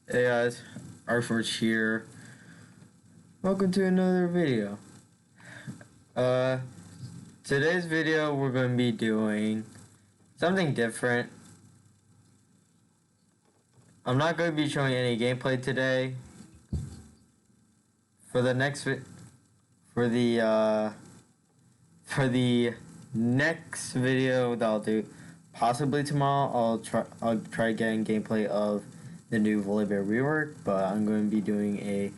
Hey guys, Aatrox here. Welcome to another video. Today's video we're going to be doing something different. I'm not going to be showing any gameplay today. For the next next video that I'll do, possibly tomorrow, I'll try getting gameplay of the new Volibear rework, but I'm going to be doing a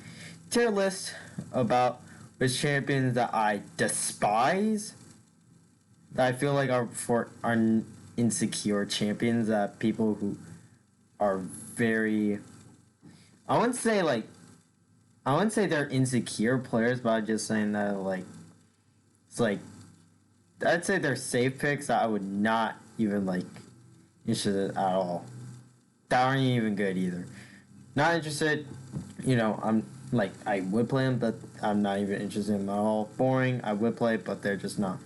tier list about which champions that I despise, that I feel like are insecure champions, that people who are very, I wouldn't say they're insecure players, but I'm just saying that I'd say they're safe picks that I would not even interested at all. That aren't even good either. Not interested. I would play them, but I'm not even interested in them at all. Boring. I would play, but they're just not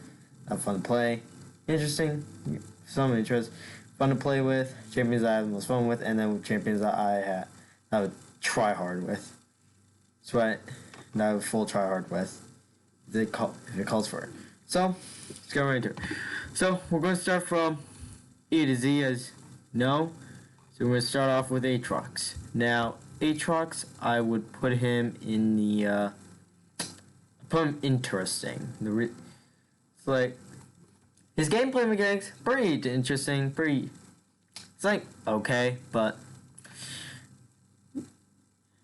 that fun to play. Interesting. Some interest. Fun to play with. Champions I have the most fun with, and then with champions that I would try hard with. That I would full try hard with. If it calls for it. So let's go right into it. So we're going to start from A to Z, as no. So we're going to start off with Aatrox. Now, Aatrox, I would put him in the, put him interesting. It's like, his gameplay mechanics, pretty interesting, it's like, okay, but,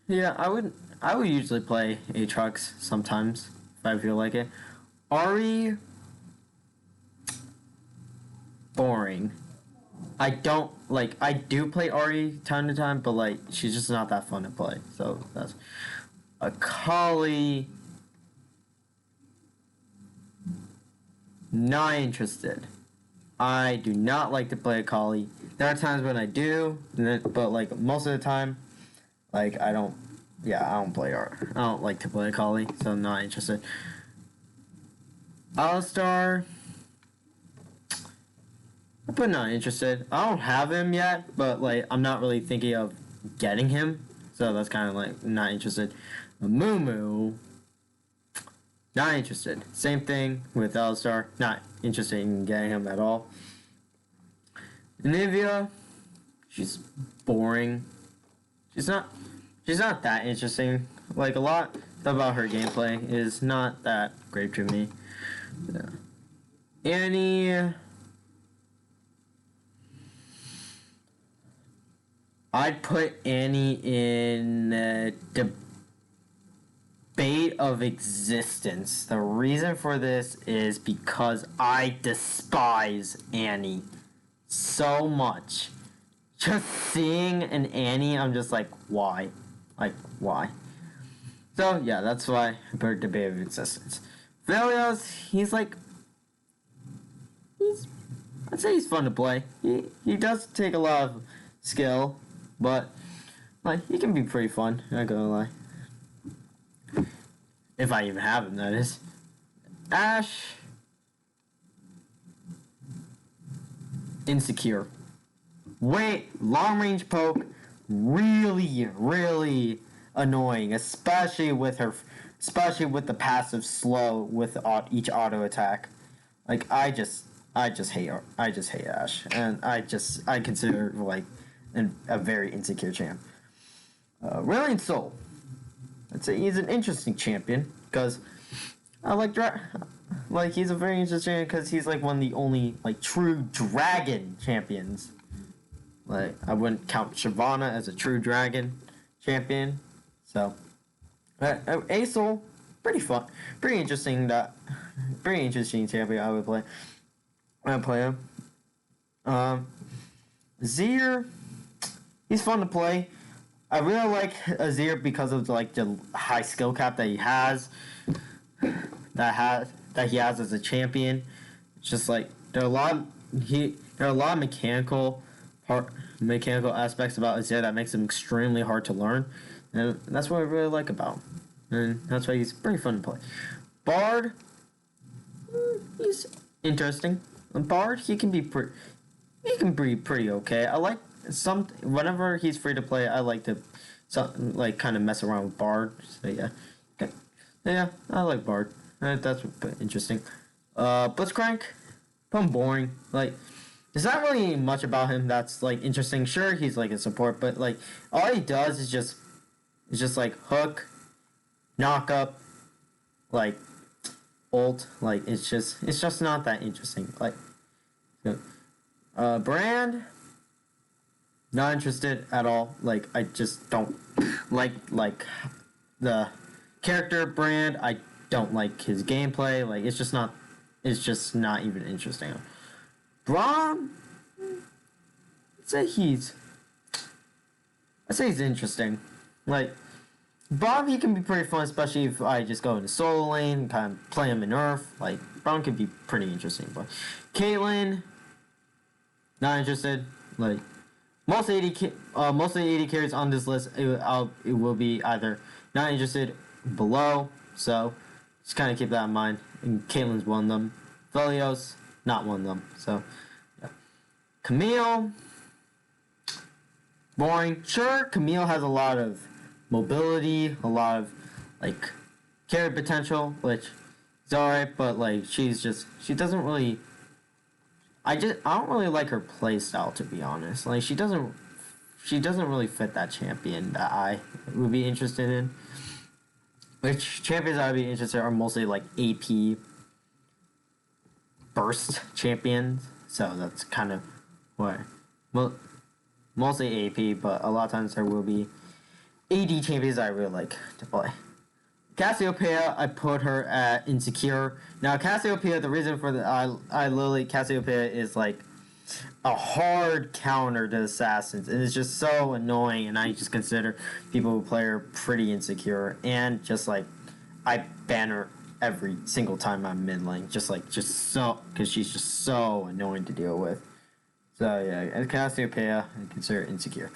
yeah, I would usually play Aatrox sometimes, if I feel like it. Ahri, boring. I do play Ahri time to time, but she's just not that fun to play. So that's a Kali. Not interested. I do not like to play a Kali. There are times when I do, but most of the time, I don't play Ahri. I don't like to play a Kali, so I'm not interested. Alistar, but not interested. I don't have him yet, but I'm not really thinking of getting him, so that's kind of not interested. Mumu, not interested. Same thing with Alistar, not interested in getting him at all. Nivea, she's boring. She's not that interesting. A lot about her gameplay is not that great to me. Yeah. Annie, I'd put Annie in debate of existence. The reason for this is because I despise Annie so much. Just seeing an Annie, I'm just like, why? Why? So, yeah, that's why I put debate of existence. Velios, I'd say he's fun to play. He does take a lot of skill, but he can be pretty fun, not gonna lie. If I even have him, that is. Ashe, insecure. Long range poke, really annoying, especially with the passive slow with each auto attack. I just hate Ashe, and I consider a very insecure champ. Reliant Soul, I'd say he's an interesting champion because I he's a very interesting champion because he's one of the only true dragon champions. I wouldn't count Shyvana as a true dragon champion, so Asol, pretty fun, pretty interesting champion. I would play him. Azir, he's fun to play. I really like Azir because of the high skill cap that he has. That he has as a champion. It's just there are a lot of mechanical aspects about Azir that makes him extremely hard to learn, and that's what I really like about him. And that's why he's pretty fun to play. Bard, he's interesting. Bard, he can be pretty okay. I like whenever he's free to play, I like to kind of mess around with Bard. So yeah, okay. Yeah, I like Bard. That's interesting. Blitzcrank, I'm boring. Like, there's not really much about him that's like interesting. Sure, he's like a support, but like all he does is just like hook, knock up, like ult. Like it's just not that interesting. Like, Brand, not interested at all. Like I just don't like the character Brand. I don't like his gameplay. Like it's just not even interesting. Braum, I'd say he's interesting. Like Braum, he can be pretty fun, especially if I just go into solo lane, kind of play him in Earth. Like Braum can be pretty interesting. But Caitlyn, not interested. Like most of the 80 carries on this list, it will be either not interested, below. So just kind of keep that in mind. And Caitlyn's one of them. Velios, not one of them. So yeah. Camille, boring. Sure, Camille has a lot of mobility, a lot of like carry potential, which is alright, but like she doesn't really. I don't really like her play style, to be honest. Like she doesn't really fit that champion that I would be interested in. Which champions I would be interested in are mostly like AP burst champions. So that's kind of what. Well, mostly AP, but a lot of times there will be AD champions I really like to play. Cassiopeia, I put her at insecure. Now Cassiopeia, the reason for Cassiopeia is like a hard counter to assassins, and it's just so annoying. And I just consider people who play her pretty insecure, and just like I ban her every single time I'm mid lane, just so because she's just so annoying to deal with. So yeah, Cassiopeia, I consider insecure.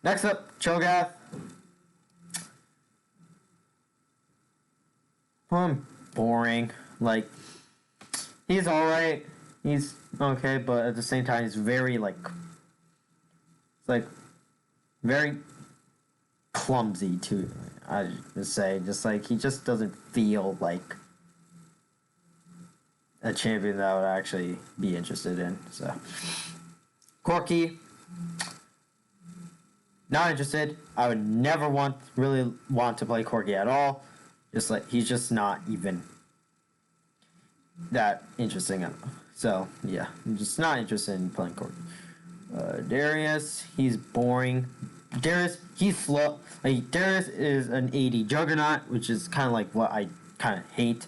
Next up, Cho'Gath. Boring. Like, he's alright. He's okay, but at the same time, he's very, very clumsy, too, I would say. Just, like, he just doesn't feel like a champion that I would actually be interested in, so. Corki. Not interested. I would never really want to play Corki at all. Just like he's just not even that interesting enough. So yeah, I'm just not interested in playing Corki. Darius, he's boring. Darius, he's slow. Like Darius is an AD juggernaut, which is kind of like what I kind of hate.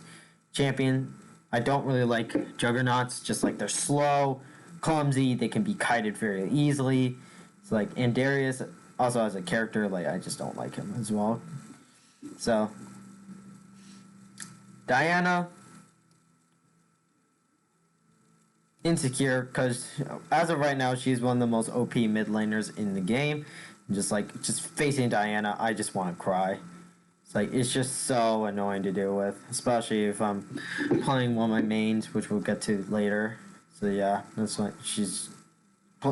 Champion, I don't really like juggernauts. Just like they're slow, clumsy. They can be kited very easily. It's like, and Darius also as a character, like I just don't like him as well. So. Diana, insecure, because as of right now, she's one of the most OP mid laners in the game. Just facing Diana, I just want to cry. It's just so annoying to deal with, especially if I'm playing one of my mains, which we'll get to later. So yeah, that's why she's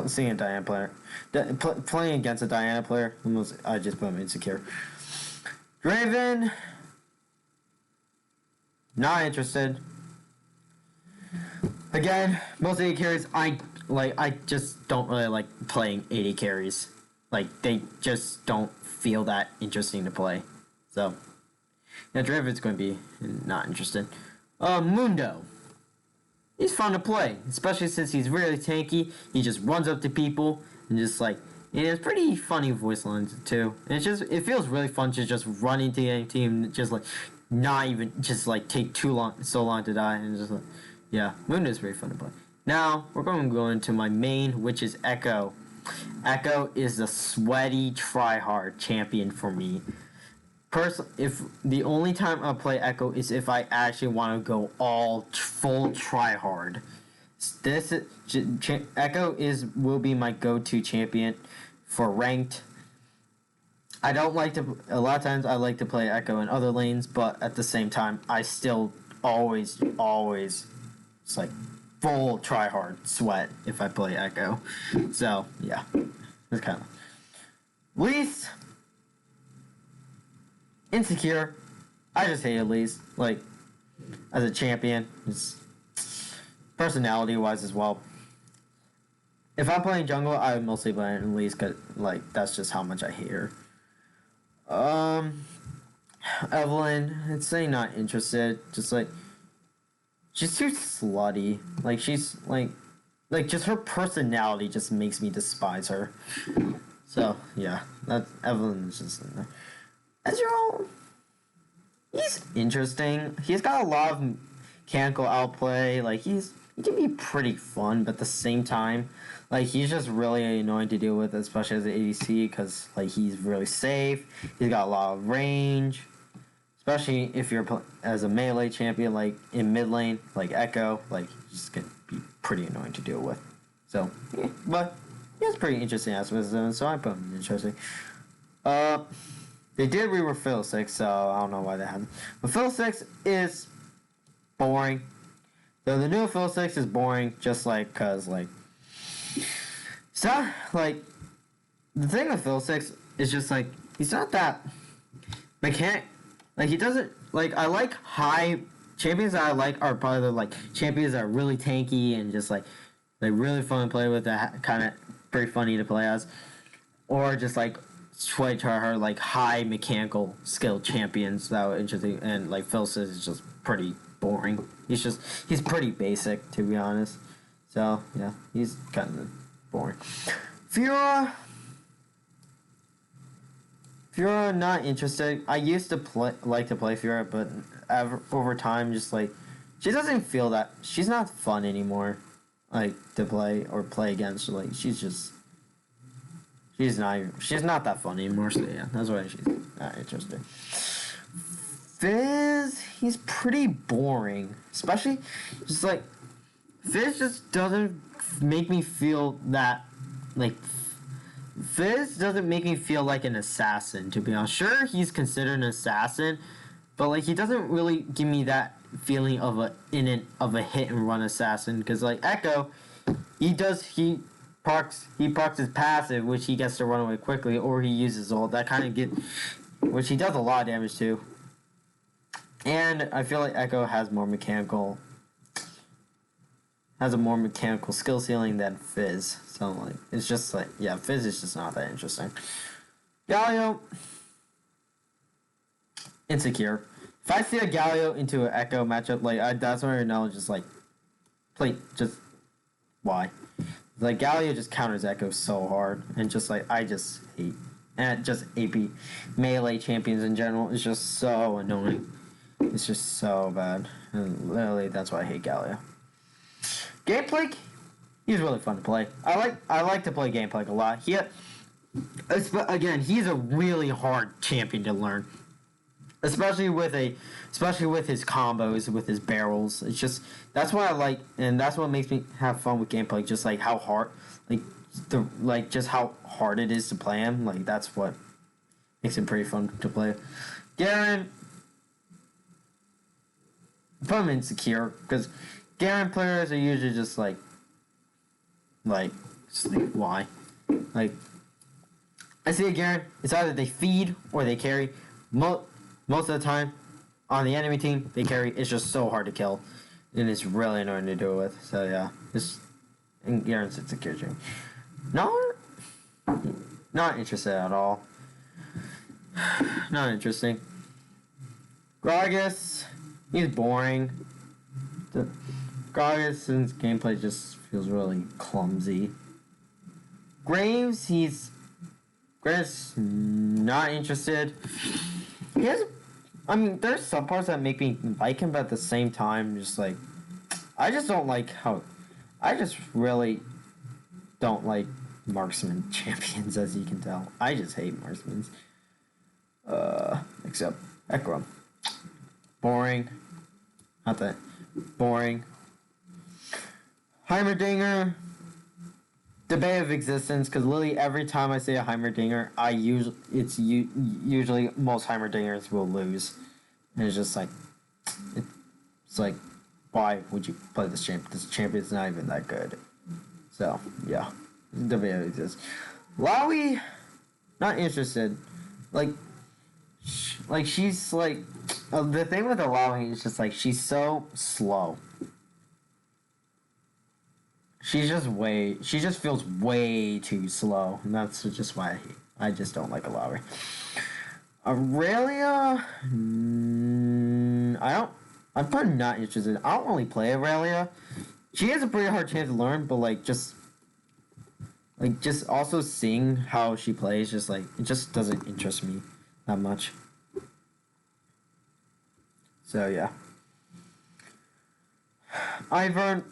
seeing a Diana player, playing against a Diana player. I just put him insecure. Draven. Not interested. Again, most AD carries, I just don't really like playing AD carries. Like, they just don't feel that interesting to play. So, yeah, Draven's going to be not interested. Mundo. He's fun to play, especially since he's really tanky. He just runs up to people and just and it's pretty funny voice lines too. And it feels really fun to just run into any team, just not even take so long to die, and just yeah, Mundo is very fun to play. Now we're going to go into my main, which is Echo. Echo is the sweaty tryhard champion for me. If the only time I play Echo is if I actually want to go all full tryhard. Echo will be my go-to champion for ranked. I don't like to. A lot of times, I like to play Echo in other lanes, but at the same time, I still always full try hard sweat if I play Echo. So yeah, it's kind of least insecure. I just hate Elise, like, as a champion. It's personality wise as well. If I'm playing jungle, I would mostly play Elise, cause like that's just how much I hate her. Evelyn, it's saying not interested. Just like she's too slutty. Like she's like just her personality just makes me despise her. So yeah, that Evelyn is just in there. Ezreal, he's interesting. He's got a lot of mechanical outplay. Like he can be pretty fun, but at the same time, like he's just really annoying to deal with, especially as an ADC, because like he's really safe. He's got a lot of range, especially if you're as a melee champion, like in mid lane, like Echo. Like he's just gonna be pretty annoying to deal with. So, yeah, but he has pretty interesting aspects of him, so I put him interesting. They did rework Fiddlesticks, so I don't know why that happened. But Fiddlesticks is boring. So the new Fiddlesticks is boring, just like, cause like, it's not like, the thing with Fiddlesticks is just like, he's not that mechanic. Like he doesn't, like, I like high champions that I like are probably the like champions that are really tanky and just like really fun to play with, that kind of pretty funny to play as, or just like switch her like high mechanical skill champions that were interesting. And like Fiddlesticks is just pretty boring. He's pretty basic, to be honest. So yeah, he's kind of boring. Fiora, not interested. I used to like to play Fiora, but over time, just like she doesn't feel that she's not fun anymore. Like to play or play against. Like she's not that fun anymore. So yeah, that's why she's not interested. Fizz, he's pretty boring. Especially, just like, Fizz just doesn't make me feel that, like, Fizz doesn't make me feel like an assassin, to be honest. Sure, he's considered an assassin, but, like, he doesn't really give me that feeling of a hit and run assassin. Because, like, Echo, he procs his passive, which he gets to run away quickly, or he uses ult. That kind of which he does a lot of damage to. And I feel like Echo has a more mechanical skill ceiling than Fizz. So like it's just like, yeah, Fizz is just not that interesting. Galio, insecure. If I see a Galio into an Echo matchup, like that's when I know just like why. Like Galio just counters Echo so hard, and just like I just hate, and just AP melee champions in general is just so annoying. It's just so bad. And literally, that's why I hate Galio. Gameplay, he's really fun to play. I like to play Gameplay a lot. Again, he's a really hard champion to learn. Especially with his combos, with his barrels. It's just, that's what I like, and that's what makes me have fun with Gameplay. Just like how hard, just how hard it is to play him. Like that's what makes him pretty fun to play. Garen, put him insecure, because Garen players are usually just like why? Like, I see a Garen, it's either they feed or they carry. Most of the time, on the enemy team, they carry. It's just so hard to kill, and it's really annoying to deal with. So yeah, and Garen's insecure. Not interested at all. Not interesting. Gragas, he's boring. Gragas' gameplay just feels really clumsy. Graves, not interested. There's some parts that make me like him, but at the same time, just like, I just really don't like marksman champions, as you can tell. I just hate marksmans. Except Ekram. Boring. Not that. Boring. Heimerdinger. Debate of existence, because literally every time I say a Heimerdinger, usually most Heimerdingers will lose. And it's just like, why would you play this champ? This champion's not even that good. So, yeah. The video exists. Lowy, not interested. Like, she's like, the thing with Lowy is just like, she's so slow. She just feels way too slow. And that's just why I just don't like Lowy. Irelia, I'm probably not interested. I don't really play Irelia. She has a pretty hard chance to learn, but just also seeing how she plays, just like, it just doesn't interest me that much. So yeah. Ivern,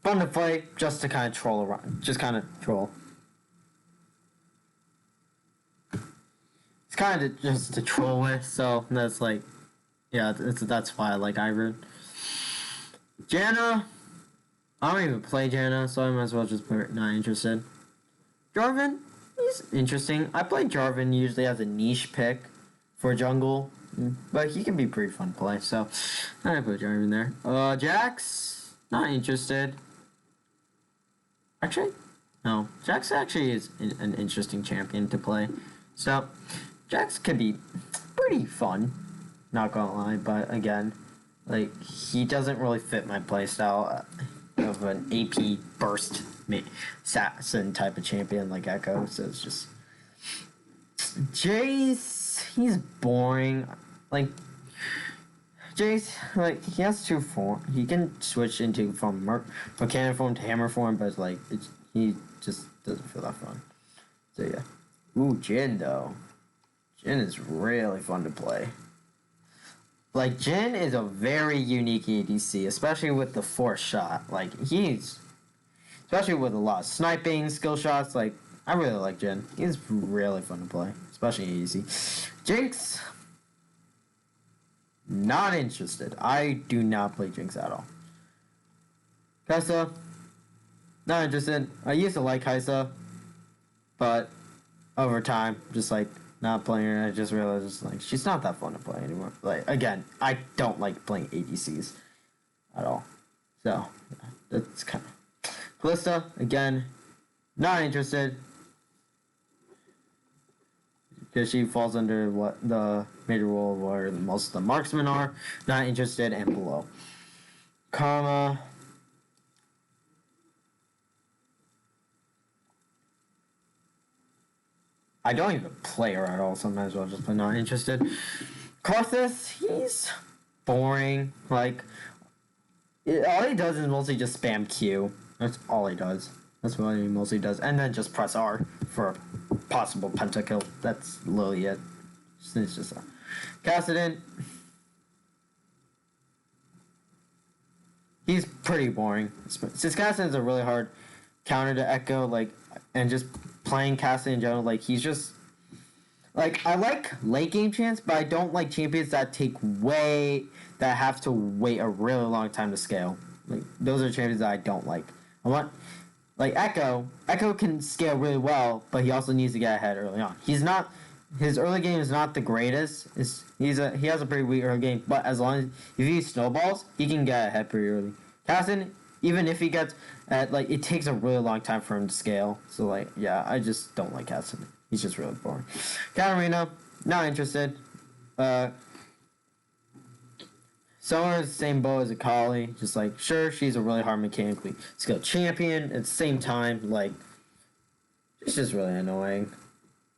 fun to play, just to kind of troll around, just kind of troll. It's kind of just to troll with, so that's like, yeah, that's why I like Ivern. Janna, I don't even play Janna, so I might as well just put not interested. Jarvan, he's interesting. I play Jarvan usually as a niche pick for jungle, but he can be pretty fun to play, so I put Jarvan there. Jax, not interested. Actually, no. Jax actually is an interesting champion to play, so Jax could be pretty fun, not gonna lie, but again, like, he doesn't really fit my playstyle of an AP burst assassin type of champion like Echo, so it's just... Jace, he's boring. Like, Jace, like, he has two form. He can switch into from Cannon form to Hammer form, but like, he just doesn't feel that fun. So yeah. Ooh, Jhin though. Jhin is really fun to play. Like, Jhin is a very unique ADC, especially with the force shot. Like, especially with a lot of sniping, skill shots, like, I really like Jhin. He's really fun to play, especially ADC. Jinx, not interested. I do not play Jinx at all. Kai'Sa, not interested. I used to like Kai'Sa, but over time, just like, not playing her, I just realized, just like, she's not that fun to play anymore. Like, again, I don't like playing ADCs at all. So, yeah, that's kind of... Kalista, again, not interested. Because she falls under what the major role where most of the marksmen are. Not interested, and below. Karma. I don't even play her at all, so I might as well just put not interested. Karthus, he's boring. Like, all he does is mostly just spam Q. That's all he does. That's what he mostly does. And then just press R for possible pentakill. That's literally it. It's just a... Kassadin. He's pretty boring. Since Kassadin's a really hard counter to Echo, like, and just playing Kassadin in general, like, he's just... Like, I like late game champs, but I don't like champions that that have to wait a really long time to scale. Like, those are champions that I don't like. I want... Like, Echo can scale really well, but he also needs to get ahead early on. His early game is not the greatest. He has a pretty weak early game, but as long as if he snowballs, he can get ahead pretty early. Kassadin, even if he gets at, like, it takes a really long time for him to scale. So, like, yeah, I just don't like Kassadin. He's just really boring. Katarina, not interested. Somewhere in the same boat as Akali. Just like, sure, she's a really hard mechanically skilled champion. At the same time, like, it's just really annoying.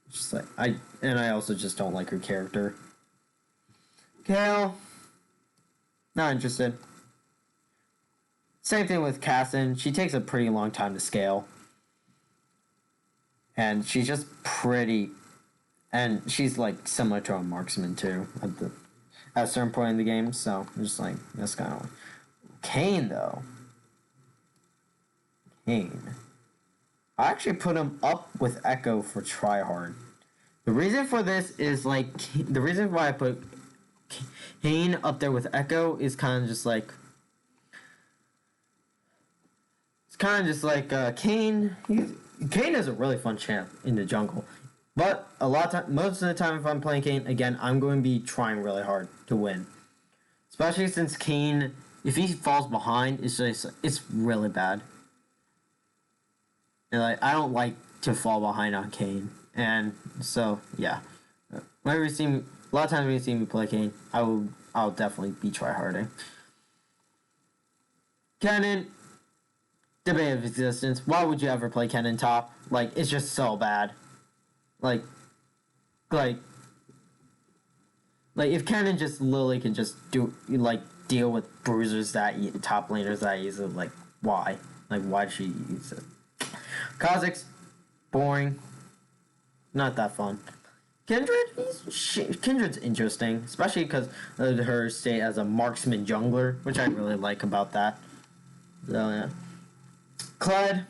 It's just like, I also just don't like her character. Kale, not interested. Same thing with Kassadin. She takes a pretty long time to scale. And she's just pretty... And she's, like, similar to a marksman, too, at a certain point in the game. So, I'm just like, that's kind of... Kayn, though. Kayn. I actually put him up with Echo for tryhard. The reason for this is, like... The reason why I put Kayn up there with Echo is kind of just like... It's kind of just like, Kayn... Kayn is a really fun champ in the jungle. But most of the time if I'm playing Kayn, again, I'm going to be trying really hard to win. Especially since Kane, if he falls behind, it's really bad. And like I don't like to fall behind on Kane, and so yeah. Whenever you see me, a lot of times when you see me play Kane, I'll definitely be tryharding. Kennen, debate of existence. Why would you ever play Kennen top? Like it's just so bad. Like if Kennen just literally can just deal with bruisers top laners that easily, like why? Like why should you use it? Kha'Zix, boring. Not that fun. Kindred's interesting, especially because of her state as a marksman jungler, which I really like about that. So yeah. Kled,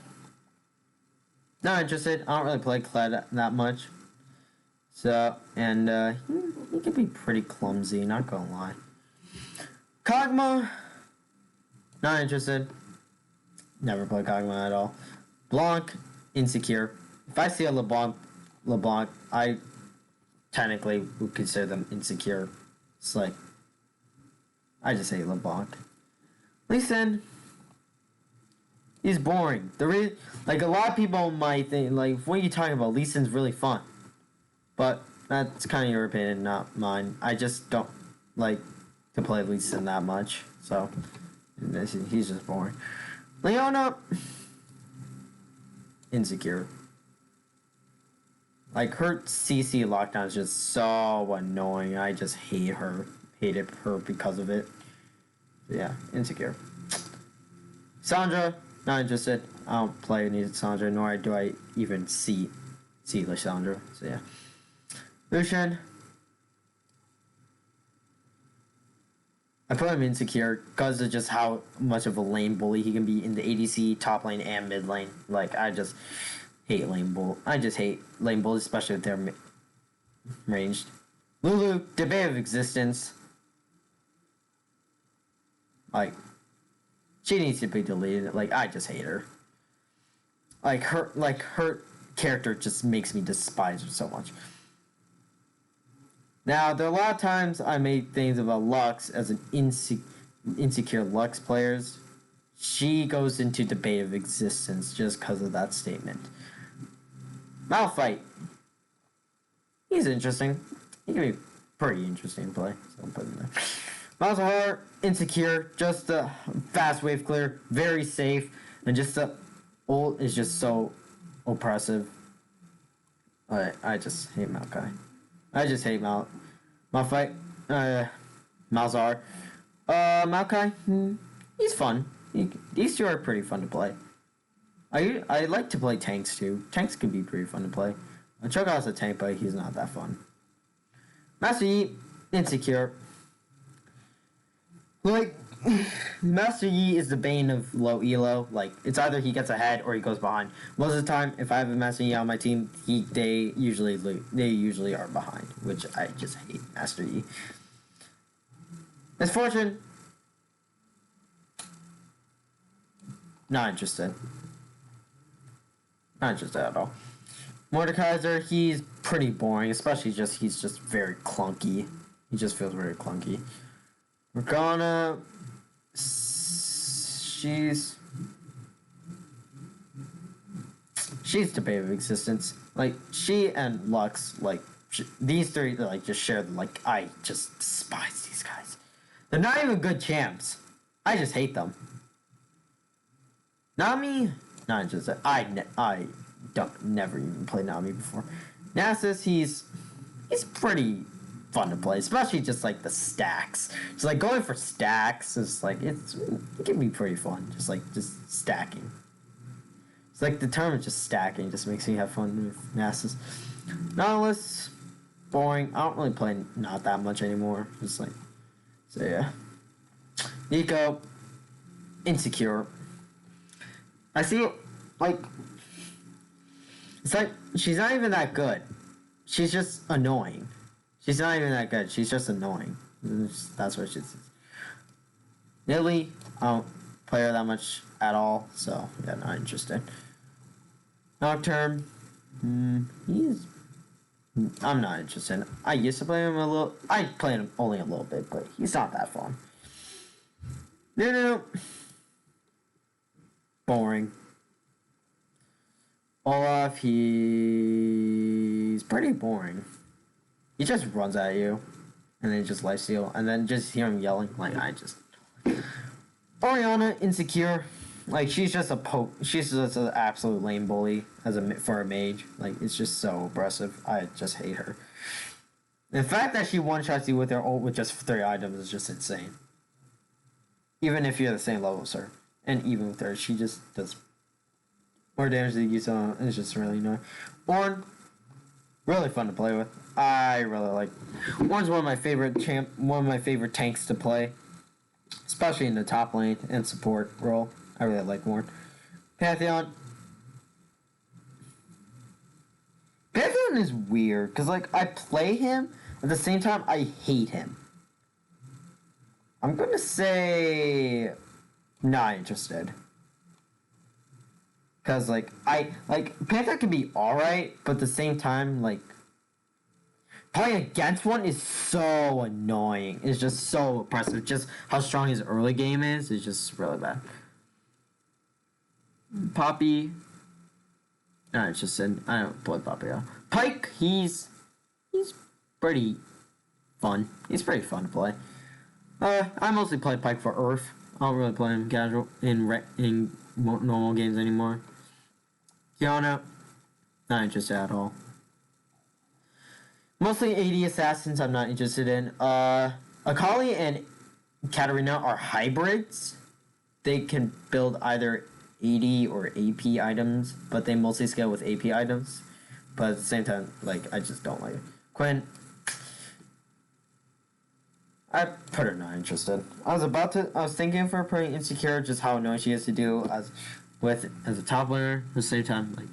not interested. I don't really play Kled that much. So, and he can be pretty clumsy, not gonna lie. Kog'Maw, not interested. Never played Kog'Maw at all. Blanc, insecure. If I see a LeBlanc, I technically would consider them insecure. It's like, I just hate LeBlanc. Lee Sin, he's boring. Like a lot of people might think, like, what are you talking about? Lee Sin's really fun. But that's kind of your opinion, not mine. I just don't like to play Lee Sin that much. So, he's just boring. Leona, insecure. Like, her CC lockdown is just so annoying. I just hate her. Hated her because of it. So yeah, insecure. Sandra, not interested. I don't play any Sandra, nor do I even see Lysandra. So yeah. Lucian. I put him insecure because of just how much of a lane bully he can be in the ADC, top lane, and mid lane. Like, I just hate lane bull. I just hate lane bullies, especially if they're ranged. Lulu, debate of existence. Like, she needs to be deleted. Like, I just hate her. Her character just makes me despise her so much. Now, there are a lot of times I made things about Lux as an insecure Lux players. She goes into debate of existence just because of that statement. Malphite. He's interesting. He can be pretty interesting to play. So I'm putting there. Malzahar, insecure, just a fast wave clear, very safe, and just the ult is just so oppressive. I just hate Maokai. I just hate Malphite. Malzahar. Maokai, he's fun. These two are pretty fun to play. I like to play tanks too. Tanks can be pretty fun to play. Cho'Gath's a tank, but he's not that fun. Master Yi, insecure. Like, Master Yi is the bane of low elo. Like, it's either he gets ahead or he goes behind. Most of the time, if I have a Master Yi on my team, they usually are behind, which I just hate Master Yi. Misfortune, not interested. Not interested at all. Mordekaiser, he's pretty boring, especially he's just very clunky. He just feels very clunky. Morgana, she's debate of existence. Like, she and Lux, like, these three, like, just share, like, I just despise these guys. They're not even good champs. I just hate them. Nami, not interested. I don't never even played Nami before. Nasus, he's pretty fun to play, especially just like the stacks. Just like going for stacks is like it can be pretty fun. Just stacking. It's like the term is just stacking. Just makes me have fun with Nasus. Nautilus, boring. I don't really play not that much anymore. Just like so yeah. Nico, insecure. I see like it's like she's not even that good. She's just annoying. She's not even that good. She's just annoying. That's what she is. Lily, I don't play her that much at all, so yeah, not interested. Nocturne, I'm not interested. I used to play him a little. I played him only a little bit, but he's not that fun. No. Boring. Olaf, he's pretty boring. He just runs at you, and then just lifesteal, and then just hear him yelling, like, I just... Orianna, insecure. Like, she's just she's just an absolute lame bully for a mage. Like, it's just so oppressive. I just hate her. The fact that she one-shots you with her ult with just 3 items is just insane. Even if you're the same level as her. And even with her, she just does more damage than you saw. It's just really annoying. Ornn, really fun to play with. I really like. Ornn's one of my favorite tanks to play, especially in the top lane and support role. I really like Ornn. Pantheon is weird because like I play him at the same time I hate him. I'm gonna say not interested. Cause like Panther can be alright, but at the same time, like playing against one is so annoying. It's just so oppressive. Just how strong his early game is just really bad. Poppy, not interested. I don't play Poppy at all. Pyke, he's pretty fun. He's pretty fun to play. I mostly play Pyke for Earth. I don't really play him casual in normal games anymore. Kiana, not interested at all. Mostly AD assassins I'm not interested in. Akali and Katarina are hybrids. They can build either AD or AP items, but they mostly scale with AP items. But at the same time, like, I just don't like it. Quinn, I put her not interested. I was thinking of her putting Insecure, just how annoying she is to do as a top laner. At the same time, like,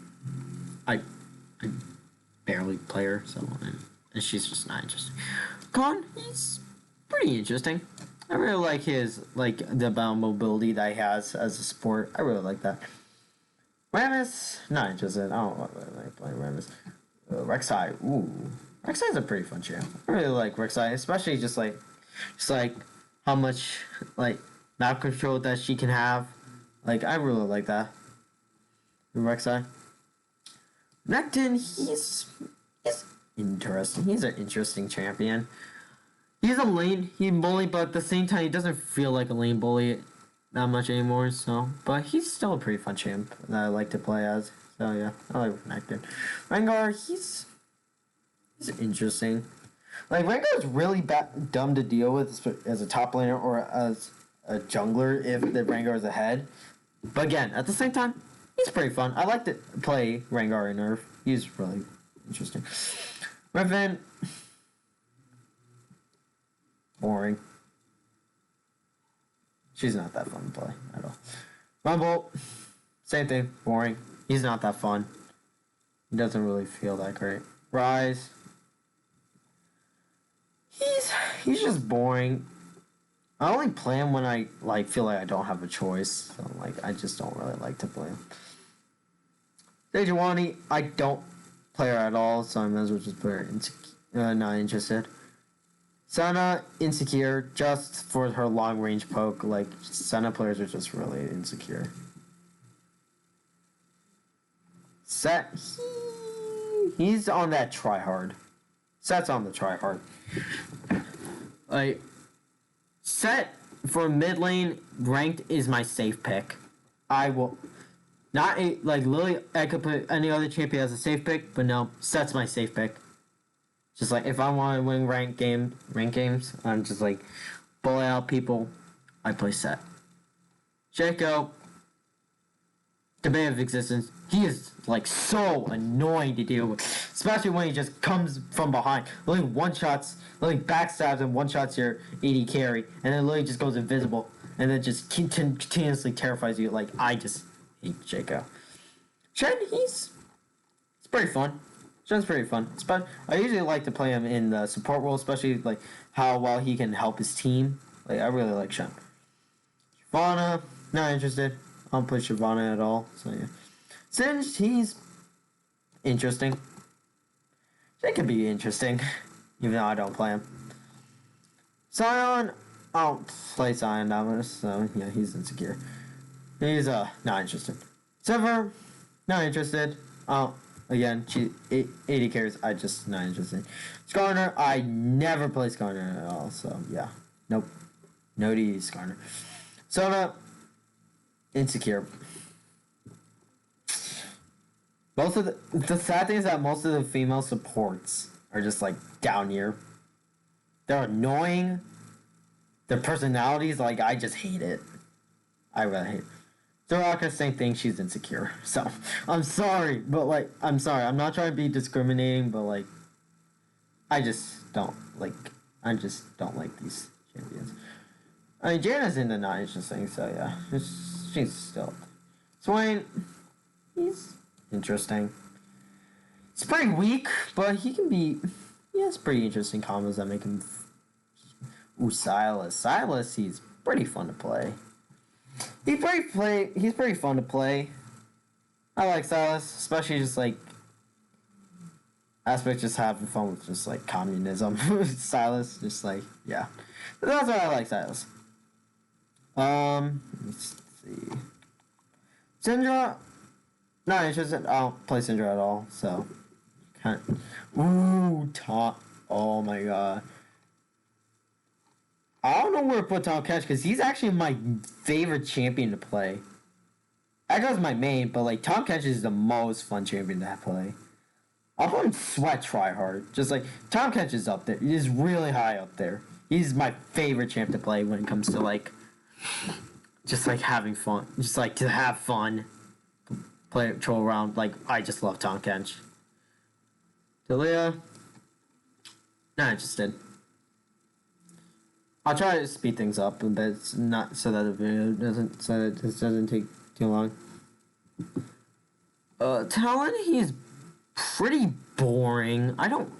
I barely play her, so, and she's just not interesting. Khan, he's pretty interesting. I really like his, the bound mobility that he has as a support. I really like that. Rammus, not interested. I don't like playing Rammus. Rek'Sai, ooh. Rek'Sai's a pretty fun champ. I really like Rek'Sai, especially just how much, map control that she can have. Like, I really like that. Rek'Sai. Nocturne, he's interesting. He's an interesting champion. He's a lane bully, but at the same time, he doesn't feel like a lane bully that much anymore. So, but he's still a pretty fun champ that I like to play as. So yeah, I like Nocturne. Rengar, he's interesting. Like Rengar's really dumb to deal with as a top laner or as a jungler if the Rengar is ahead. But again, at the same time, he's pretty fun. I like to play Rengar in Nerf. He's really interesting. Riven, boring. She's not that fun to play at all. Rumble, same thing, boring. He's not that fun. He doesn't really feel that great. Rise, he's just boring. I only play him when I feel like I don't have a choice. So I just don't really like to play him. Sejuani, I don't play her at all, so I might as well just put her not interested. Senna, insecure, just for her long range poke. Like, Senna players are just really insecure. Set, he's on that try hard. Set's on the try hard. Like, Set for mid lane ranked is my safe pick. I will not Lily. I could put any other champion as a safe pick, but no, Set's my safe pick. Just if I want to win rank games, I'm just bully out people. I play Set. Shaco, debate of existence. He is so annoying to deal with, especially when he just comes from behind. Literally backstabs and one shots your AD carry, and then literally just goes invisible, and then just continuously terrifies you. I just hate Shaco. Shen, it's pretty fun. Shen's pretty fun. But I usually like to play him in the support role, especially how well he can help his team. I really like Shen. Shyvana, not interested. I don't play Shyvana at all. So yeah. Since he's interesting. It could be interesting, even though I don't play him. Sion, I don't play Zion that much, so yeah, he's insecure. He's not interested. Silver, not interested. Again, she 80 carries. I just not interested. Skarner, I never play Skarner at all. So yeah, nope, no D Skarner. Soda, insecure. Most of the sad thing is that most of the female supports are just like down here. They're annoying. Their personalities, like, I just hate it. I really hate it. Soraka, same thing, she's insecure. So, I'm sorry, but, like, I'm sorry. I'm not trying to be discriminating, but, like, I just don't like these champions. I mean, Janna's in the not interesting, so, yeah. She's still... Swain, he's interesting. He's pretty weak, but he can be... He has pretty interesting combos that make him... Ooh, Silas. Silas, he's pretty fun to play. He's pretty fun to play. I like Silas, especially just like aspect just having fun with just like communism. Silas, just like yeah. That's why I like Silas. Let's see. Syndra, not interested. I don't play Syndra at all, so kind of. Ooh, top. Oh my god. I don't know where to put Tom Kench because he's actually my favorite champion to play. Echo's my main, but like Tom Kench is the most fun champion to play. I'll put him Sweat Tryhard. Just like Tom Kench is up there. He's really high up there. He's my favorite champ to play when it comes to like just like having fun. Just like to have fun. Play troll around. Like I just love Tom Kench. Delia. Not interested. I'll try to speed things up, but it's not so that the video doesn't take too long. Talon, he's pretty boring. I don't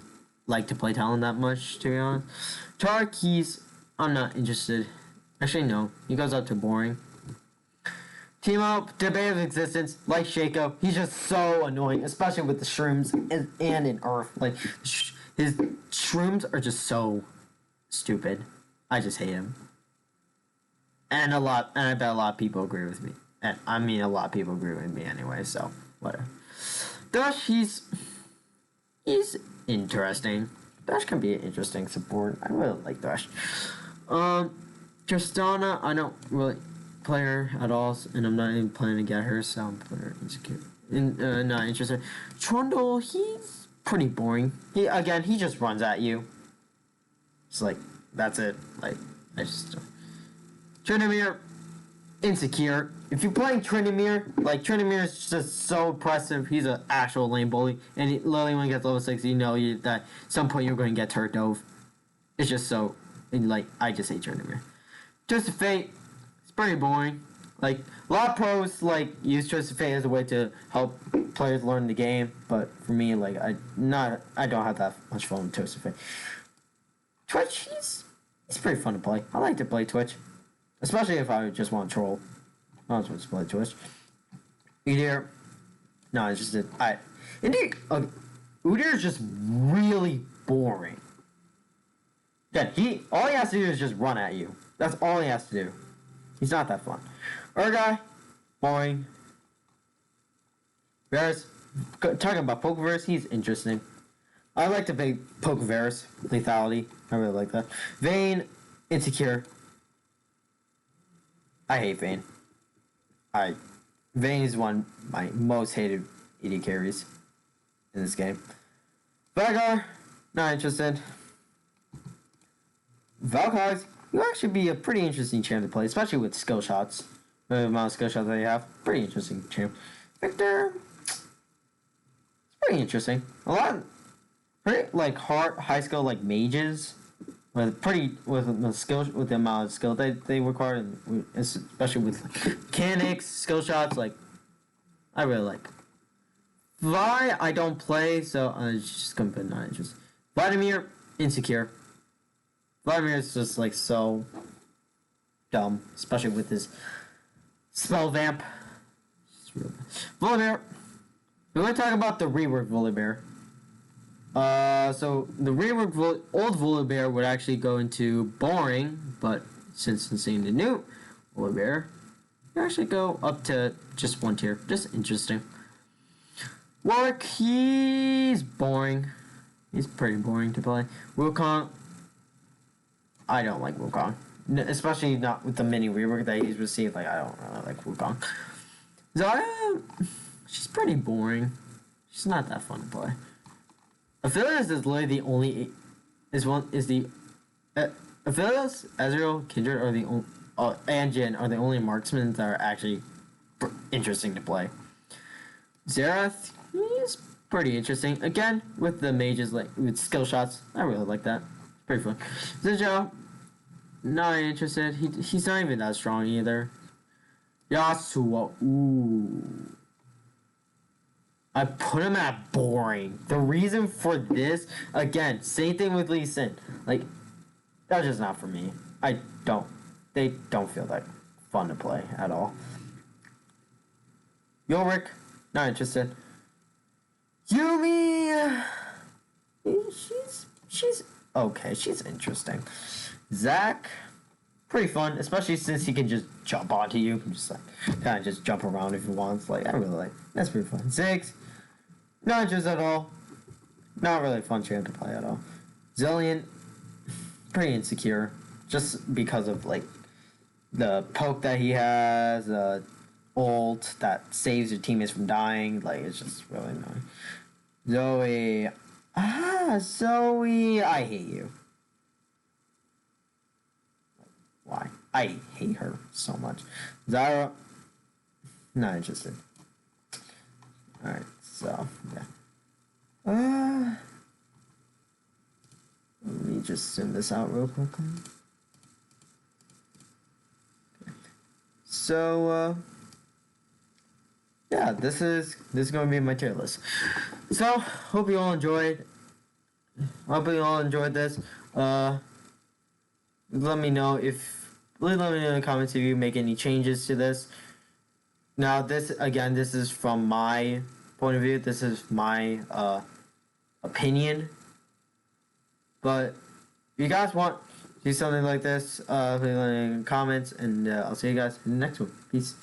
like to play Talon that much, to be honest. Tark, I'm not interested. Actually, no. He goes up to boring. Team up, debate of existence, like Shaco. He's just so annoying, especially with the shrooms and in Earth. Like, his shrooms are just so stupid. I just hate him. And I bet a lot of people agree with me. And I mean, a lot of people agree with me anyway, so whatever. Dash, he's interesting. Dash can be an interesting support. I really like Dash. Tristana, I don't really play her at all, and I'm not even planning to get her, so I'm putting her insecure. Not interested. Trundle, he's pretty boring. He just runs at you. It's like, that's it. Like, I just... Tryndamere, insecure. If you're playing Tryndamere, like, Tryndamere is just so impressive. He's an actual lane bully. And literally when he gets level 6, you know that at some point you're going to get turret dove. It's just so... And, like, I just hate Tryndamere. Twisted Fate, it's pretty boring. Like, a lot of pros, like, use Twisted Fate as a way to help players learn the game. But for me, like, I don't have that much fun with Twisted Fate. Twitch, he's pretty fun to play. I like to play Twitch. Especially if I just want to troll. I just want to play Twitch. Udyr, no, it's just Udyr is just really boring. Yeah, all he has to do is just run at you. That's all he has to do. He's not that fun. Urgai, boring. Varus, talking about Pokeverse, he's interesting. I like to play Pokeverse, lethality. I really like that. Vayne, insecure. I hate Vayne. Vayne is one of my most hated AD carries in this game. Veigar, not interested. Valkyries, you actually be a pretty interesting champ to play, especially with skill shots. The amount of skill shots that you have, pretty interesting champ. Victor, it's pretty interesting. A lot, pretty like high skill like mages, with the amount of skill they require, and especially with mechanics, skill shots. Like, I really like. Vi, I don't play, so I just gonna put not interested. Vladimir, insecure. Vladimir is just like so dumb, especially with his spell vamp. Volibear. We're going to talk about the reworked Volibear. So the reworked old Volibear would actually go into boring, but since seeing the new Oliver, you actually go up to just 1 tier. Just interesting. Warwick, he's boring. He's pretty boring to play. Wukong, I don't like Wukong. Especially not with the mini rework that he's received. Like, I don't really like Wukong. Zarya, she's pretty boring. She's not that fun to play. Aphelios is literally the only... Aphelios, Ezreal, Kindred are the only... and Jhin are the only marksmen that are actually interesting to play. Xerath, he's pretty interesting. Again, with the mages, like, with skill shots. I really like that. Pretty fun. Zhao, not interested. He's not even that strong either. Yasuo, ooh. I put him at boring. The reason for this, again, same thing with Lee Sin. Like, that's just not for me. They don't feel that fun to play at all. Yorick, not interested. Yumi, she's okay. She's interesting. Zach, pretty fun, especially since he can just jump onto you and just like kind of just jump around if he wants. Like, I really like. That's pretty fun. Ziggs, not interested at all. Not really a fun champ to play at all. Zillion, pretty insecure, just because of like the poke that he has, the ult that saves your teammates from dying. Like, it's just really annoying. Zoe, I hate you. Why? I hate her so much. Zyra, not interested. Alright, so, yeah. Let me just zoom this out real quickly. Okay. So, yeah, this is going to be my tier list. So, hope you all enjoyed. This. Let me know in the comments if you make any changes to this. Now, this is from my point of view. This is my opinion. But if you guys want to do something like this, please leave in the comments, and I'll see you guys in the next one. Peace.